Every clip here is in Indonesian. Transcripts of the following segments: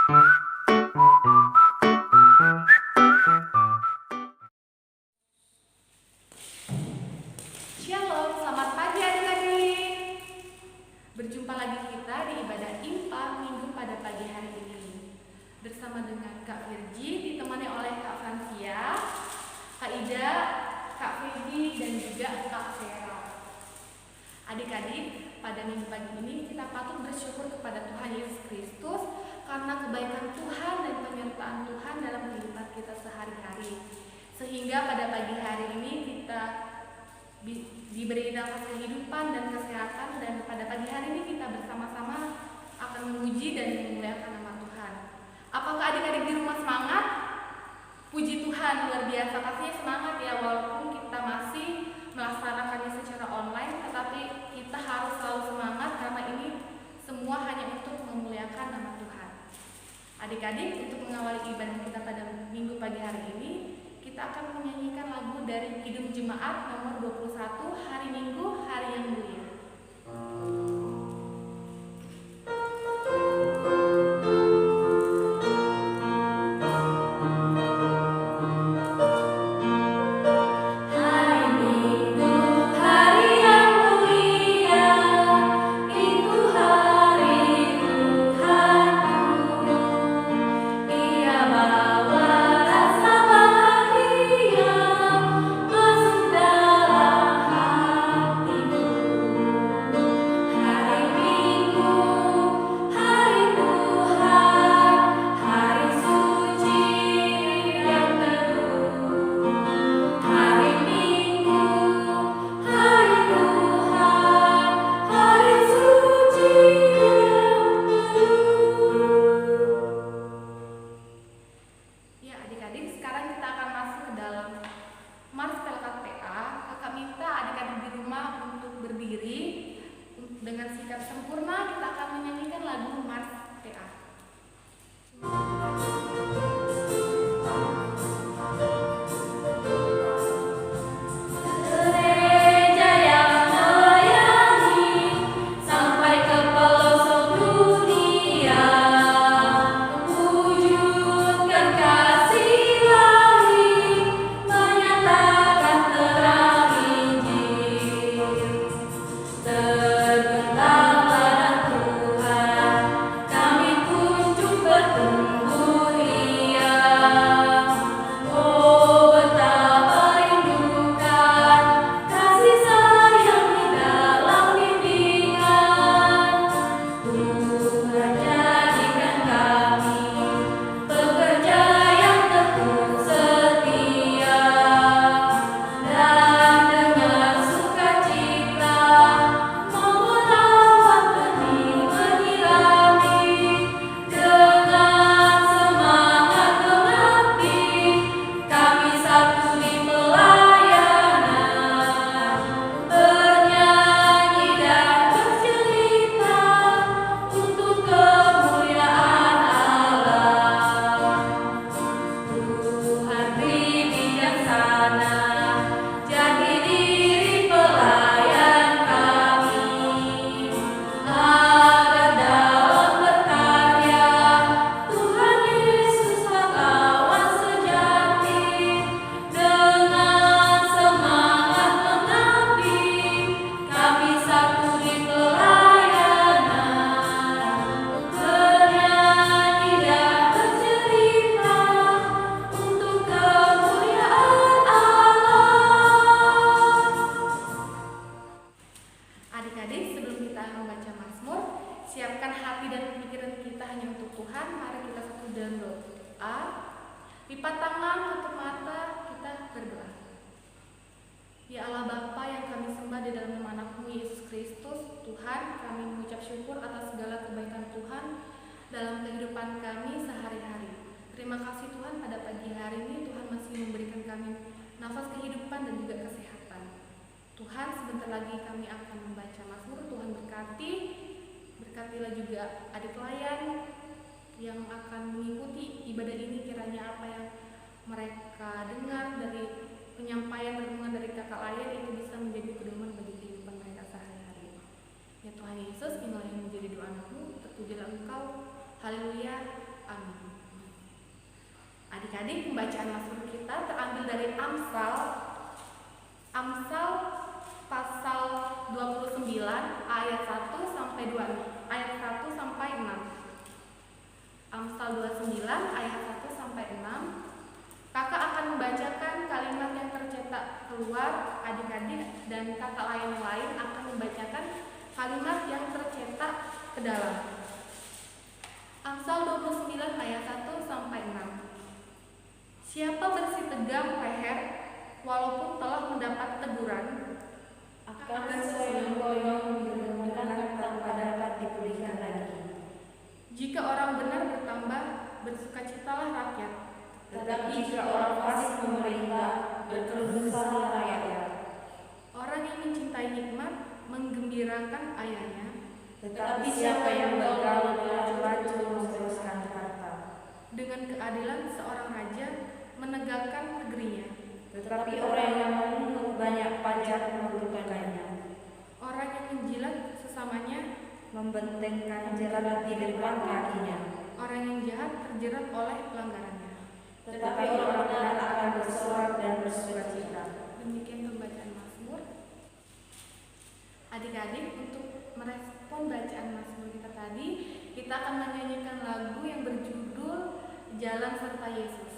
Shalom, selamat pagi adik-adik. Berjumpa lagi kita di ibadah IMPA Minggu pada pagi hari ini. Bersama dengan Kak Virgi, ditemani oleh Kak Francia, Kak Ida, Kak Feby, dan juga Kak Vera. Adik-adik, pada minggu pagi ini kita patut bersyukur kepada Tuhan Yesus Kristus karena kebaikan Tuhan dan penyertaan Tuhan dalam kehidupan kita sehari-hari. Sehingga pada pagi hari ini kita diberi nafas kehidupan dan kesehatan, dan pada pagi hari ini kita bersama-sama akan memuji dan memuliakan nama Tuhan. Apakah adik-adik di rumah semangat? Puji Tuhan, luar biasa, pastinya semangat ya, walaupun kita masih melaksanakannya secara online, tetapi kita harus selalu semangat karena ini semua hanya untuk memuliakan nama Tuhan. Adik-adik, untuk mengawali ibadah kita pada minggu pagi hari ini, kita akan menyanyikan lagu dari Kidung Jemaat nomor 21, Hari Minggu, Hari yang Mulia. Lipat tangan, tutup mata, kita berdoa. Ya Allah Bapa yang kami sembah di dalam nama Anak-Mu Yesus Kristus, Tuhan, kami mengucap syukur atas segala kebaikan Tuhan dalam kehidupan kami sehari-hari. Terima kasih Tuhan, pada pagi hari ini Tuhan masih memberikan kami nafas kehidupan dan juga kesehatan. Tuhan, sebentar lagi kami akan membaca Mazmur. Tuhan berkatilah juga adik pelayan yang akan mengikuti ibadah ini, kiranya apa yang mereka dengar dari penyampaian renungan dari kakak layan itu bisa menjadi pedoman bagi kehidupan mereka sehari-hari. Ya Tuhan Yesus, inilah yang menjadi doa Anak-Mu, terpujilah Engkau, haleluya, amin. Adik-adik, pembacaan Mazmur kita terambil dari Amsal pasal 29 ayat 1 sampai 6. Amsal 29 ayat 1 sampai 6. Kakak akan membacakan kalimat yang tercetak keluar, adik-adik dan kakak lain akan membacakan kalimat yang tercetak ke dalam. Amsal 29 ayat 1 sampai 6. Siapa bersitegang leher walaupun telah mendapat teguran, akan segoyang-goyang direnungkan tanpa dapat dipulihkan lagi. Jika orang benar bertambah, bersukacitalah rakyat. Tetapi jika orang fasik memerintah, berkeluh kesahlah rakyat. Orang yang mencintai nikmat menggembirakan ayahnya, Tetapi siapa yang bergaul beracun meneruskan harta. Dengan keadilan seorang raja menegakkan negerinya. Tetapi orang yang memungut banyak pajak merugikannya. Orang yang menjilat sesamanya membentengkan jerat di depan kakinya. Orang yang jahat terjerat oleh pelanggarannya. Tetapi orang benar akan bersorak dan bersukacita. Demikian pembacaan Mazmur. Adik-adik, untuk merespon bacaan Mazmur kita tadi, kita akan menyanyikan lagu yang berjudul Jalan Serta Yesus.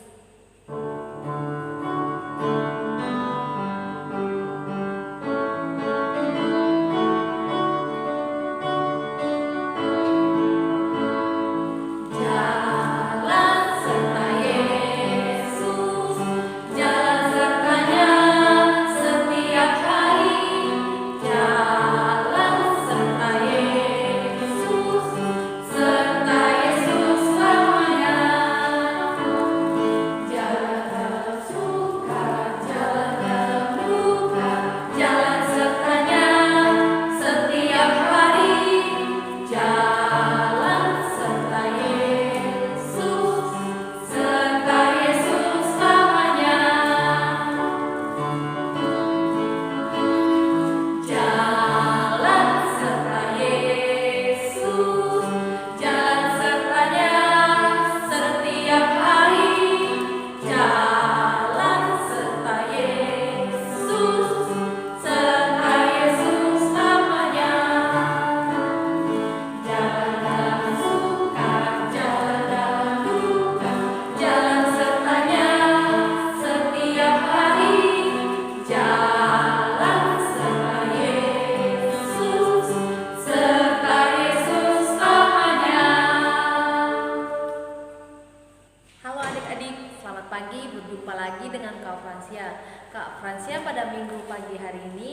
Kak Fransia pada minggu pagi hari ini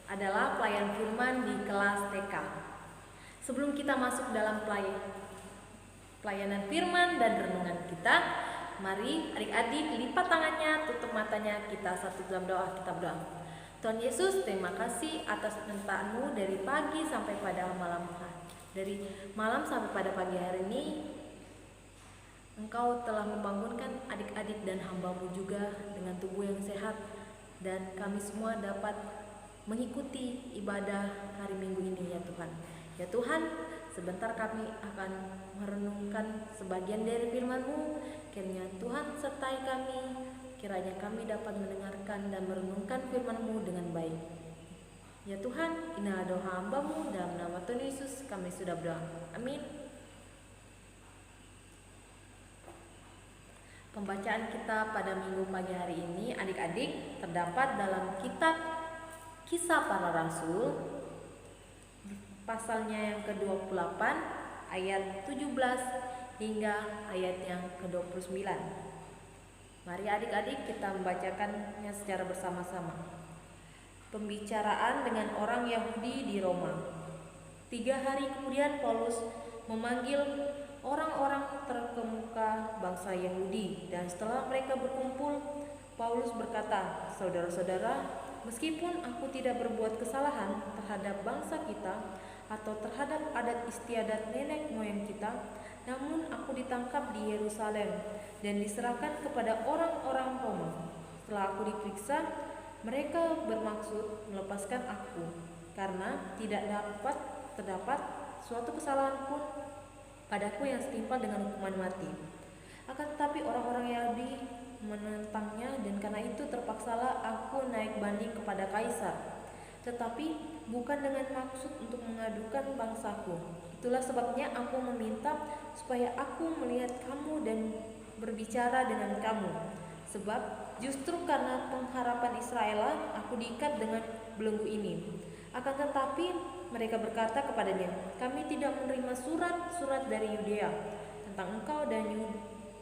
adalah pelayan firman di kelas TK. Sebelum kita masuk dalam pelayanan firman dan renungan kita, mari adik-adik lipat tangannya, tutup matanya, kita satu dalam doa, kita berdoa. Tuhan Yesus, terima kasih atas penyertaan-Mu dari pagi sampai pada malam, dari malam sampai pada pagi hari ini. Engkau telah membangunkan adik-adik dan hamba-Mu juga dengan tubuh yang sehat, dan kami semua dapat mengikuti ibadah hari Minggu ini ya Tuhan. Ya Tuhan, sebentar kami akan merenungkan sebagian dari firman-Mu. Kiranya Tuhan sertai kami, kiranya kami dapat mendengarkan dan merenungkan firman-Mu dengan baik. Ya Tuhan, inilah doa hamba-Mu, dalam nama Tuhan Yesus kami sudah berdoa. Amin. Pembacaan kita pada minggu pagi hari ini adik-adik terdapat dalam kitab Kisah Para Rasul, pasalnya yang ke-28 ayat 17 hingga ayat yang ke-29. Mari adik-adik kita membacakannya secara bersama-sama. Pembicaraan dengan orang Yahudi di Roma. 3 hari kemudian Paulus memanggil orang-orang terkemuka bangsa Yahudi, dan setelah mereka berkumpul, Paulus berkata, "Saudara-saudara, meskipun aku tidak berbuat kesalahan terhadap bangsa kita atau terhadap adat istiadat nenek moyang kita, namun aku ditangkap di Yerusalem dan diserahkan kepada orang-orang Roma. Setelah aku diperiksa, mereka bermaksud melepaskan aku, karena tidak terdapat suatu kesalahan pun padaku yang setimpal dengan hukuman mati. Akan tetapi orang-orang Yahudi menentangnya, dan karena itu terpaksalah aku naik banding kepada Kaisar. Tetapi bukan dengan maksud untuk mengadukan bangsaku. Itulah sebabnya aku meminta supaya aku melihat kamu dan berbicara dengan kamu. Sebab justru karena pengharapan Israel aku diikat dengan belenggu ini. Akan tetapi mereka berkata kepadanya, kami tidak menerima surat-surat dari Yudea tentang engkau, dan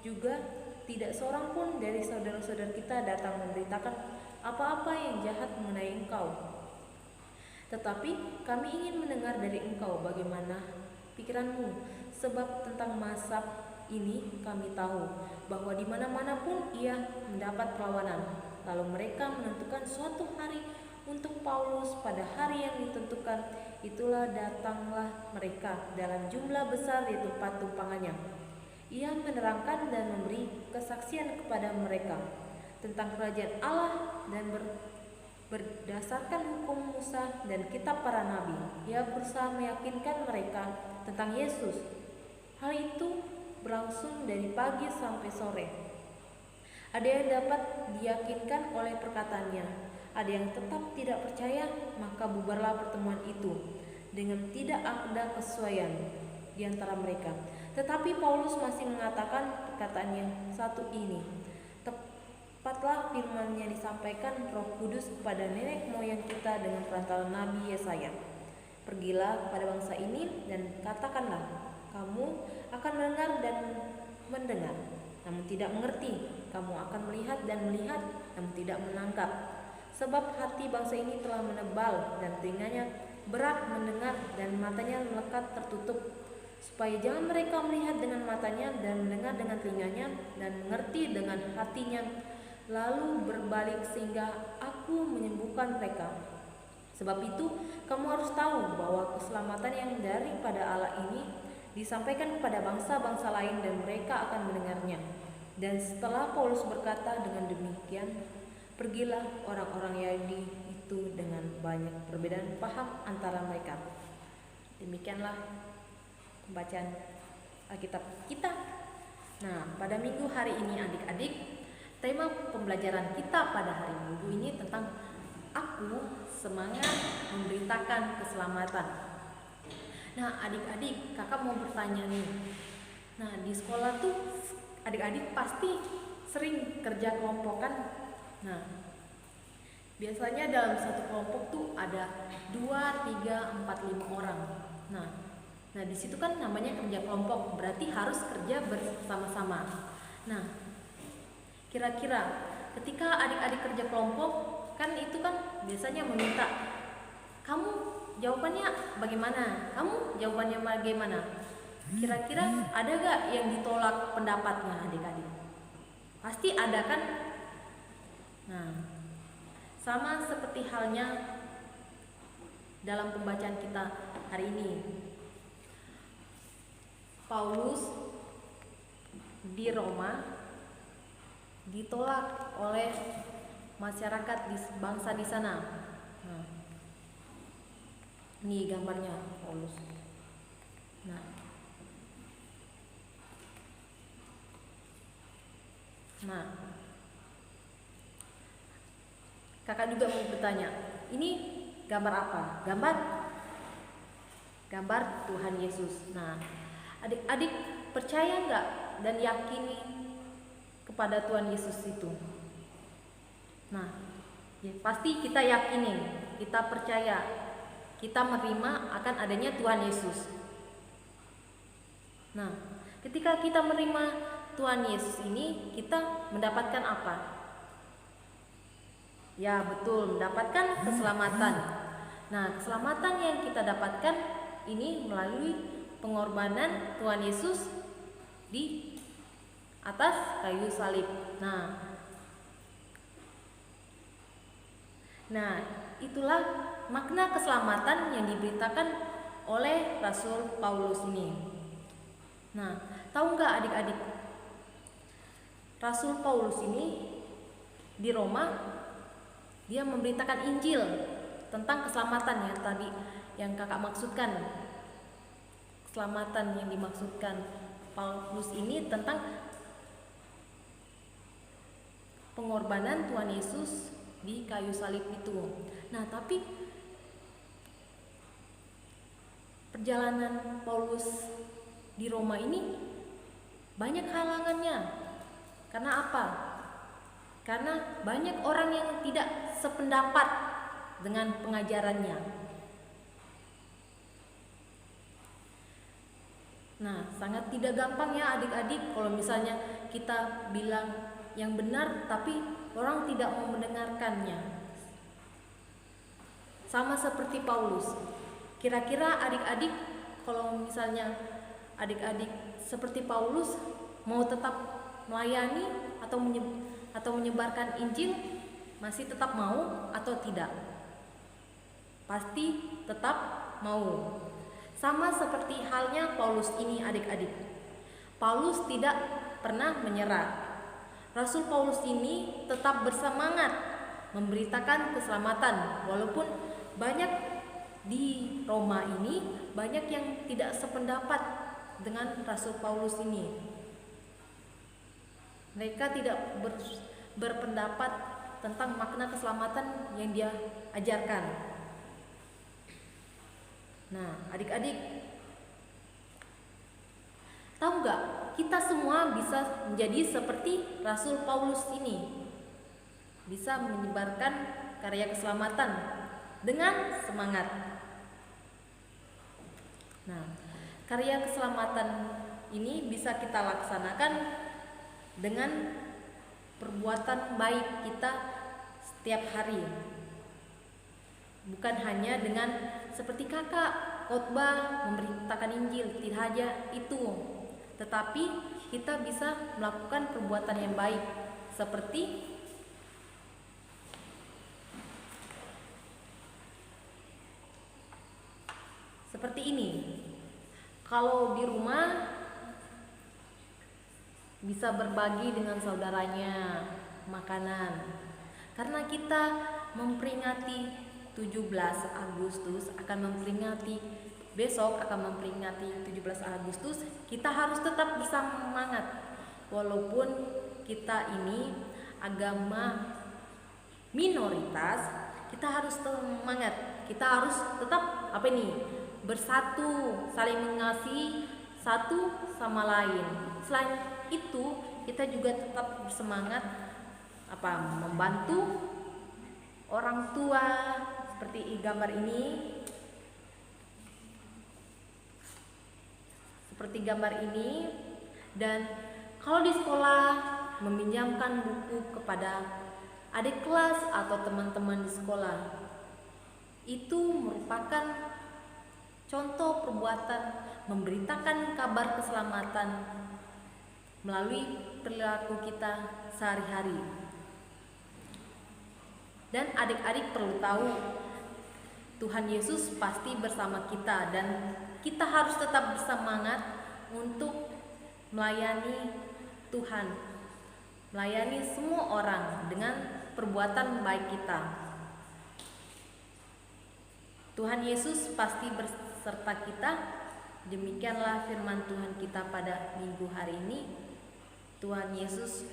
juga tidak seorang pun dari saudara-saudara kita datang memberitakan apa-apa yang jahat mengenai engkau. Tetapi kami ingin mendengar dari engkau bagaimana pikiranmu, sebab tentang Mazhab ini kami tahu bahwa di mana-mana pun ia mendapat perlawanan. Lalu mereka menentukan suatu hari untuk Paulus. Pada hari yang ditentukan itulah datanglah mereka dalam jumlah besar di tempat tumpangannya. Ia menerangkan dan memberi kesaksian kepada mereka tentang kerajaan Allah, dan berdasarkan hukum Musa dan kitab para nabi, ia berusaha meyakinkan mereka tentang Yesus. Hal itu berlangsung dari pagi sampai sore. Ada yang dapat diyakinkan oleh perkataannya, ada yang tetap tidak percaya, maka bubarlah pertemuan itu dengan tidak ada kesesuaian di antara mereka. Tetapi Paulus masih mengatakan perkataan yang satu ini. Tepatlah firman yang disampaikan Roh Kudus kepada nenek moyang kita dengan perantara Nabi Yesaya. Pergilah kepada bangsa ini dan katakanlah, kamu akan mendengar dan mendengar, namun tidak mengerti. Kamu akan melihat dan melihat, namun tidak menangkap. Sebab hati bangsa ini telah menebal, dan telinganya berat mendengar, dan matanya melekat tertutup, supaya jangan mereka melihat dengan matanya, dan mendengar dengan telinganya, dan mengerti dengan hatinya, lalu berbalik sehingga aku menyembuhkan mereka. Sebab itu kamu harus tahu bahwa keselamatan yang daripada Allah ini disampaikan kepada bangsa-bangsa lain, dan mereka akan mendengarnya. Dan setelah Paulus berkata dengan demikian, pergilah orang-orang Yahudi itu dengan banyak perbedaan paham antara mereka. Demikianlah pembacaan Alkitab kita. Nah, pada minggu hari ini adik-adik, tema pembelajaran kita pada hari Minggu ini tentang aku semangat memberitakan keselamatan. Nah, adik-adik, kakak mau bertanya nih. Nah, di sekolah tuh adik-adik pasti sering kerja kelompok kan? Nah, biasanya dalam satu kelompok tuh ada 2, 3, 4, 5 orang. Nah, di situ kan namanya kerja kelompok, berarti harus kerja bersama-sama. Nah, kira-kira ketika adik-adik kerja kelompok, kan itu kan biasanya meminta, kamu jawabannya bagaimana? Kamu jawabannya bagaimana? Kira-kira ada gak yang ditolak pendapatnya adik-adik? Pasti ada kan? Nah, sama seperti halnya dalam pembacaan kita hari ini. Paulus di Roma ditolak oleh masyarakat di bangsa di sana. Nah, ini gambarnya Paulus. Nah, kakak juga mau bertanya, ini gambar apa? Gambar Tuhan Yesus. Nah, adik-adik percaya nggak dan yakini kepada Tuhan Yesus itu? Nah, ya pasti kita yakini, kita percaya, kita menerima akan adanya Tuhan Yesus. Nah, ketika kita menerima Tuhan Yesus ini, kita mendapatkan apa? Ya betul, mendapatkan keselamatan. Nah, keselamatan yang kita dapatkan ini melalui pengorbanan Tuhan Yesus di atas kayu salib. Nah, itulah makna keselamatan yang diberitakan oleh Rasul Paulus ini. Nah, tahu nggak adik-adik? Rasul Paulus ini di Roma, dia memberitakan Injil tentang keselamatan yang tadi yang kakak maksudkan. Keselamatan yang dimaksudkan Paulus ini tentang pengorbanan Tuhan Yesus di kayu salib itu. Nah, tapi perjalanan Paulus di Roma ini banyak halangannya. Karena apa? Karena banyak orang yang tidak sependapat dengan pengajarannya. Nah, sangat tidak gampang ya adik-adik kalau misalnya kita bilang yang benar tapi orang tidak mau mendengarkannya. Sama seperti Paulus. Kira-kira adik-adik kalau misalnya adik-adik seperti Paulus mau tetap melayani atau menyebarkan Injil, masih tetap mau atau tidak? Pasti tetap mau. Sama seperti halnya Paulus ini adik-adik. Paulus tidak pernah menyerah. Rasul Paulus ini tetap bersemangat memberitakan keselamatan, walaupun banyak di Roma ini banyak yang tidak sependapat dengan Rasul Paulus ini. Mereka tidak berpendapat tentang makna keselamatan yang dia ajarkan. Nah, adik-adik, tahu gak? Kita semua bisa menjadi seperti Rasul Paulus ini. Bisa menyebarkan karya keselamatan dengan semangat. Nah, karya keselamatan ini bisa kita laksanakan dengan perbuatan baik kita setiap hari. Bukan hanya dengan seperti kakak khotbah memberitakan Injil, tidak saja itu, tetapi kita bisa melakukan perbuatan yang baik seperti ini. Kalau di rumah bisa berbagi dengan saudaranya makanan. Karena kita memperingati 17 Agustus besok akan memperingati 17 Agustus, kita harus tetap bersemangat. Walaupun kita ini agama minoritas, kita harus semangat. Kita harus tetap bersatu, saling mengasihi satu sama lain. Selain itu, kita juga tetap bersemangat membantu orang tua seperti gambar ini. Dan kalau di sekolah meminjamkan buku kepada adik kelas atau teman-teman di sekolah, itu merupakan contoh perbuatan memberitakan kabar keselamatan melalui perilaku kita sehari-hari. Dan adik-adik perlu tahu, Tuhan Yesus pasti bersama kita dan kita harus tetap bersemangat untuk melayani Tuhan, melayani semua orang dengan perbuatan baik kita. Tuhan Yesus pasti beserta kita. Demikianlah firman Tuhan kita pada minggu hari ini. Tuhan Yesus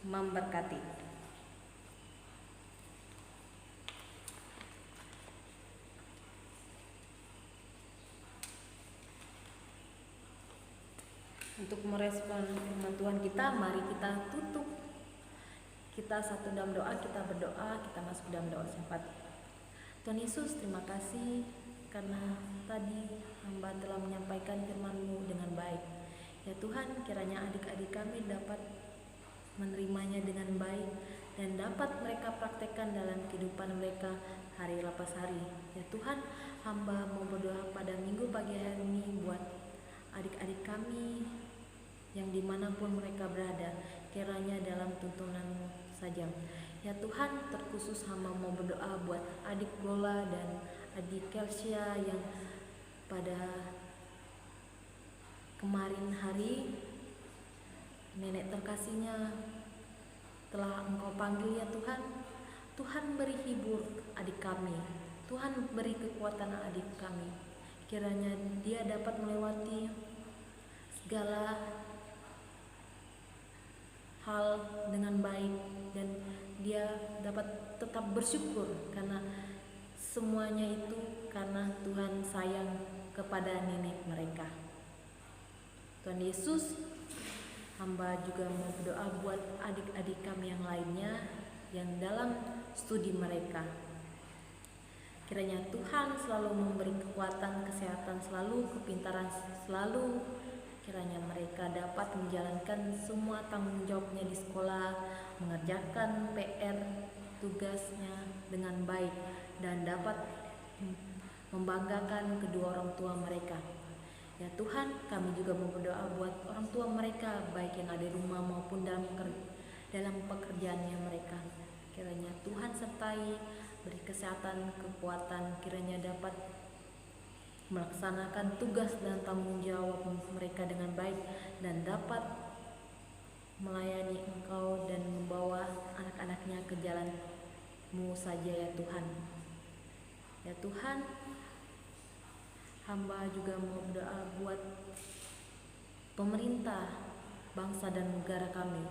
memberkati. Untuk merespon firman Tuhan kita, mari kita tutup. Kita satu dalam doa, kita berdoa, kita masuk dalam doa syafaat. Tuhan Yesus, terima kasih karena tadi hamba telah menyampaikan firman-Mu dengan baik. Ya Tuhan, kiranya adik-adik kami dapat menerimanya dengan baik dan dapat mereka praktekkan dalam kehidupan mereka hari lepas hari. Ya Tuhan, hamba mau berdoa pada minggu pagi hari ini buat adik-adik kami yang dimanapun mereka berada, kiranya dalam tuntunan-Mu saja. Ya Tuhan, terkhusus hamba mau berdoa buat adik Lola dan adik Kelsia yang pada kemarin hari nenek terkasihnya telah Engkau panggil. Ya Tuhan, Tuhan beri hibur adik kami, Tuhan beri kekuatan adik kami, kiranya dia dapat melewati segala hal dengan baik dan dia dapat tetap bersyukur karena semuanya itu karena Tuhan sayang kepada nenek mereka. Tuhan Yesus, hamba juga mau berdoa buat adik-adik kami yang lainnya yang dalam studi mereka. Kiranya Tuhan selalu memberi kekuatan, kesehatan selalu, kepintaran selalu. Kiranya mereka dapat menjalankan semua tanggung jawabnya di sekolah, mengerjakan PR, tugasnya dengan baik, dan dapat membanggakan kedua orang tua mereka. Ya Tuhan, kami juga mau berdoa buat orang tua mereka, baik yang ada di rumah maupun dalam pekerjaannya mereka. Kiranya Tuhan sertai, beri kesehatan, kekuatan, kiranya dapat melaksanakan tugas dan tanggung jawab mereka dengan baik dan dapat melayani Engkau dan membawa anak-anaknya ke jalan-Mu saja ya Tuhan. Ya Tuhan, hamba juga mau berdoa buat pemerintah, bangsa dan negara kami.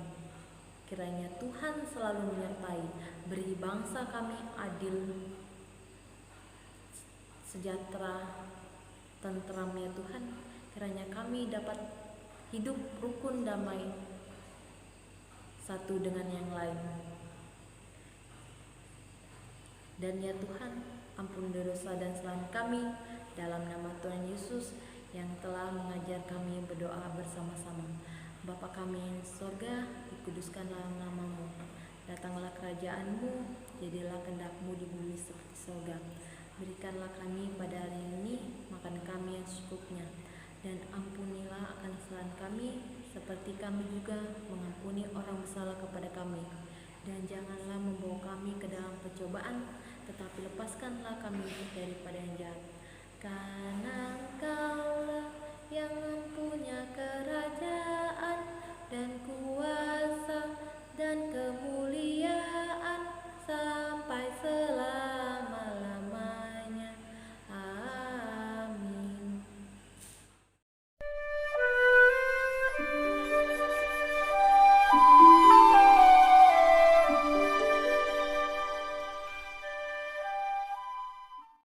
Kiranya Tuhan selalu menyertai, beri bangsa kami adil, sejahtera, tentram ya Tuhan. Kiranya kami dapat hidup rukun damai satu dengan yang lain. Dan ya Tuhan, ampun dosa dan kesalahan kami dalam nama Tuhan Yesus yang telah mengajar kami berdoa bersama-sama. Bapa kami yang di surga, dikuduskanlah nama-Mu. Datanglah kerajaan-Mu, jadilah kehendak-Mu di bumi seperti surga. Berikanlah kami pada hari ini makan kami yang secukupnya, dan ampunilah akan kesalahan kami seperti kami juga mengampuni orang bersalah kepada kami. Dan janganlah membawa kami ke dalam pencobaan, tetapi lepaskanlah kami daripada yang jahat. Karena Engkaulah yang mempunyai kerajaan dan kuasa dan kemuliaan